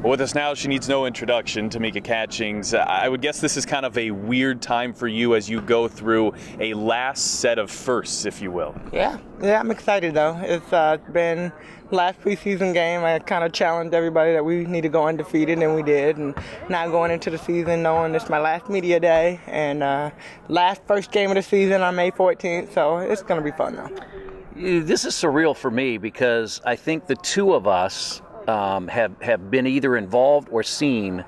With us now, she needs no introduction, Tamika Catchings. I would guess this is kind of a weird time for you as you go through a last set of firsts, if you will. Yeah, I'm excited though. It's been last preseason game. I kind of challenged everybody that we need to go undefeated, and we did. And now going into the season, knowing it's my last media day and first game of the season on May 14th, so it's going to be fun though. This is surreal for me because I think the two of us have been either involved or seen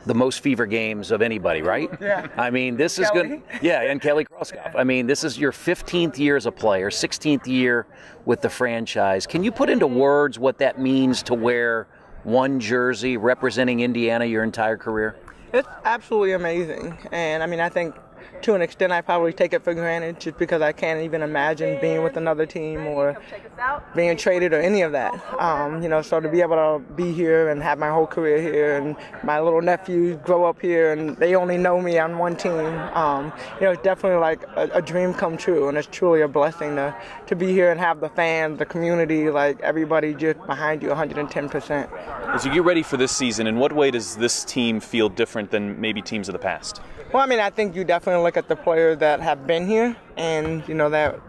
the most Fever games of anybody, right? Yeah. I mean, this is good. Yeah, and Kelly Kroskoff. I mean, this is your 15th year as a player, 16th year with the franchise. Can you put into words what that means to wear one jersey representing Indiana your entire career? It's absolutely amazing. And I mean, I think to an extent I probably take it for granted just because I can't even imagine being with another team or being traded or any of that. So to be able to be here and have my whole career here, and my little nephews grow up here and they only know me on one team, it's definitely like a dream come true, and it's truly a blessing to be here and have the fans, the community, like everybody just behind you 110%. As you get ready for this season, in what way does this team feel different than maybe teams of the past? Well, I mean, I think you definitely look at the players that have been here, and that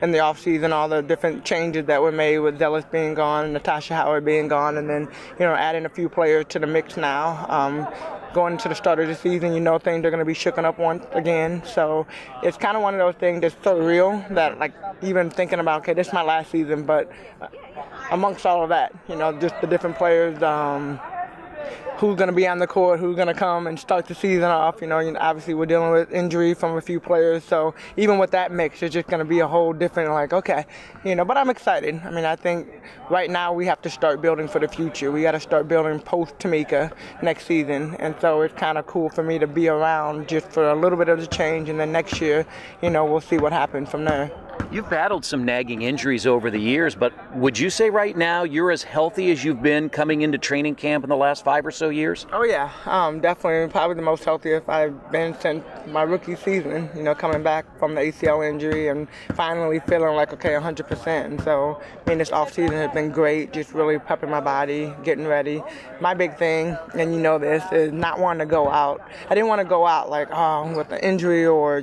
in the offseason, all the different changes that were made with Zealous being gone, Natasha Howard being gone, and then, adding a few players to the mix now. Going into the start of the season, things are going to be shooken up once again. So it's kind of one of those things that's so real that, like, even thinking about, okay, this is my last season, but amongst all of that, just the different players, who's going to be on the court, who's going to come and start the season off. Obviously we're dealing with injury from a few players, so even with that mix, it's just going to be a whole different, but I'm excited. I mean, I think right now we have to start building for the future. We got to start building post-Tamika next season, and so it's kind of cool for me to be around just for a little bit of the change, and then next year, we'll see what happens from there. You've battled some nagging injuries over the years, but would you say right now you're as healthy as you've been coming into training camp in the last 5 or so years? Oh yeah, definitely probably the most healthiest I've been since my rookie season, coming back from the ACL injury and finally feeling like, okay, 100%. And so, this off season has been great, just really prepping my body, getting ready. My big thing, and this, is not wanting to go out. I didn't want to go out like, with an injury or,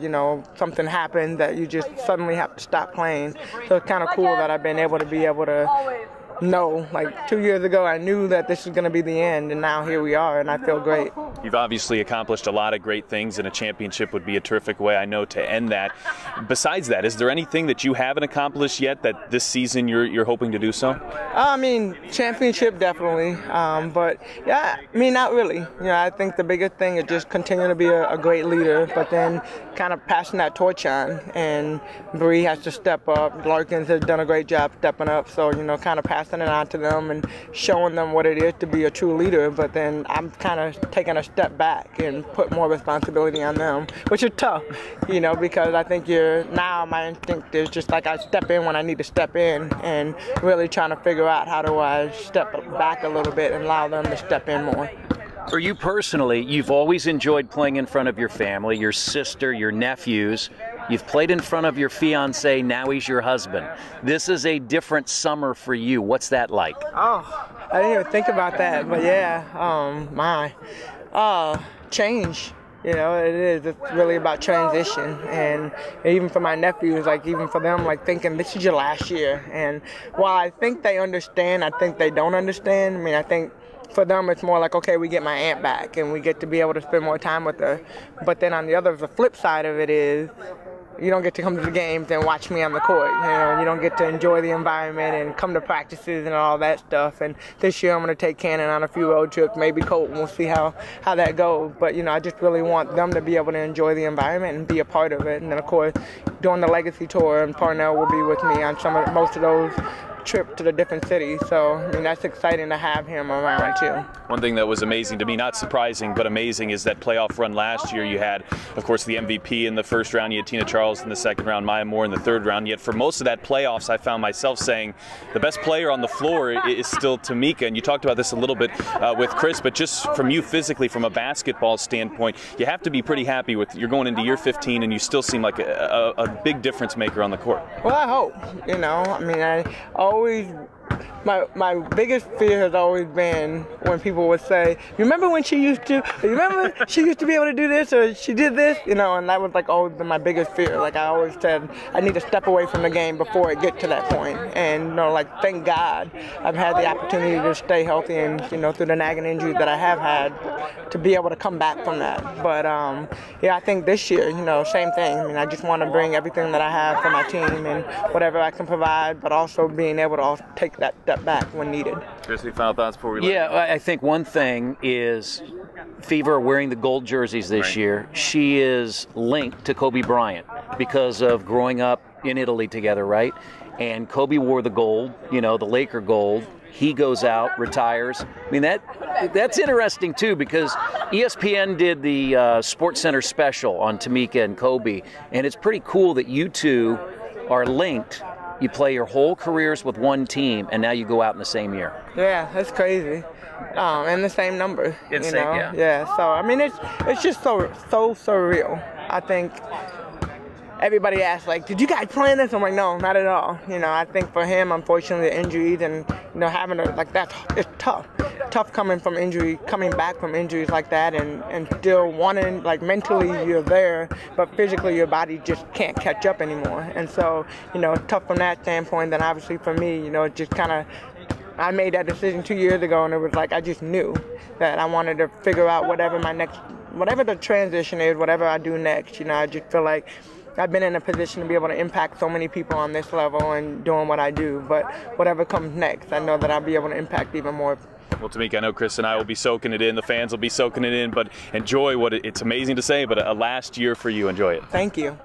something happened that you just suddenly have to stop playing. So it's kind of cool that I've been able to know, like 2 years ago I knew that this was going to be the end, and now here we are, and I feel great. You've obviously accomplished a lot of great things, and a championship would be a terrific way, I know, to end that. Besides that, is there anything that you haven't accomplished yet that this season you're hoping to do so? Championship definitely, but yeah, not really. I think the biggest thing is just continuing to be a great leader, but then kind of passing that torch on, and Bree has to step up. Larkins has done a great job stepping up, so kind of passing it on to them and showing them what it is to be a true leader, but then I'm kind of taking a step back and put more responsibility on them, which is tough, because I think now my instinct is just like I step in when I need to step in, and really trying to figure out how do I step back a little bit and allow them to step in more. For you personally, you've always enjoyed playing in front of your family, your sister, your nephews. You've played in front of your fiancé, now he's your husband. This is a different summer for you. What's that like? Oh, I didn't even think about that, but yeah, change. It is. It's really about transition, and even for my nephews, even for them, thinking this is your last year. And while I think they understand, I think they don't understand. I think for them it's more like, okay, we get my aunt back and we get to be able to spend more time with her. But then on the flip side of it is, you don't get to come to the games and watch me on the court. You don't get to enjoy the environment and come to practices and all that stuff. And this year I'm going to take Cannon on a few road trips, maybe Colton. We'll see how that goes. But, I just really want them to be able to enjoy the environment and be a part of it. And then, of course, during the Legacy Tour, and Parnell will be with me on most of those trip to the different cities, so that's exciting to have him around too. One thing that was amazing to me, not surprising but amazing, is that playoff run last year. You had, of course, the MVP in the first round, you had Tina Charles in the second round, Maya Moore in the third round, yet for most of that playoffs I found myself saying the best player on the floor is still Tamika. And you talked about this a little bit with Chris, but just from you physically, from a basketball standpoint, you have to be pretty happy with, you're going into year 15 and you still seem like a big difference maker on the court. Well, I hope, I always my biggest fear has always been when people would say, "You remember when she used to? You remember she used to be able to do this or she did this?" You know, and that was like always been my biggest fear. Like I always said, I need to step away from the game before it get to that point. And you know, like thank God I've had the opportunity to stay healthy and you know through the nagging injuries that I have had to be able to come back from that. But yeah, I think this year, you know, same thing. I mean, I just want to bring everything that I have for my team and whatever I can provide, but also being able to take that step back when needed. Chris, any final thoughts before we leave? Yeah, I think one thing is Fever wearing the gold jerseys this year. She is linked to Kobe Bryant because of growing up in Italy together, right? And Kobe wore the gold, you know, the Laker gold. He goes out, retires. I mean, that's interesting, too, because ESPN did the SportsCenter special on Tamika and Kobe, and it's pretty cool that you two are linked. You play your whole careers with one team, and now you go out in the same year. Yeah, that's crazy. And the same number, you know? Yeah, so, I mean, it's just so surreal. I think everybody asks, like, did you guys plan this? I'm like, no, not at all. You know, I think for him, unfortunately, the injuries and, you know, having it's tough. Tough coming back from injuries like that and still wanting, like, mentally you're there, but physically your body just can't catch up anymore. And so, you know, tough from that standpoint. Then obviously for me, you know, it just kind of, I made that decision 2 years ago, and it was like I just knew that I wanted to figure out whatever the transition is, whatever I do next. You know, I just feel like I've been in a position to be able to impact so many people on this level and doing what I do. But whatever comes next, I know that I'll be able to impact even more. Well, Tamika, I know Chris and I will be soaking it in. The fans will be soaking it in. But enjoy it's amazing to say, but a last year for you. Enjoy it. Thank you.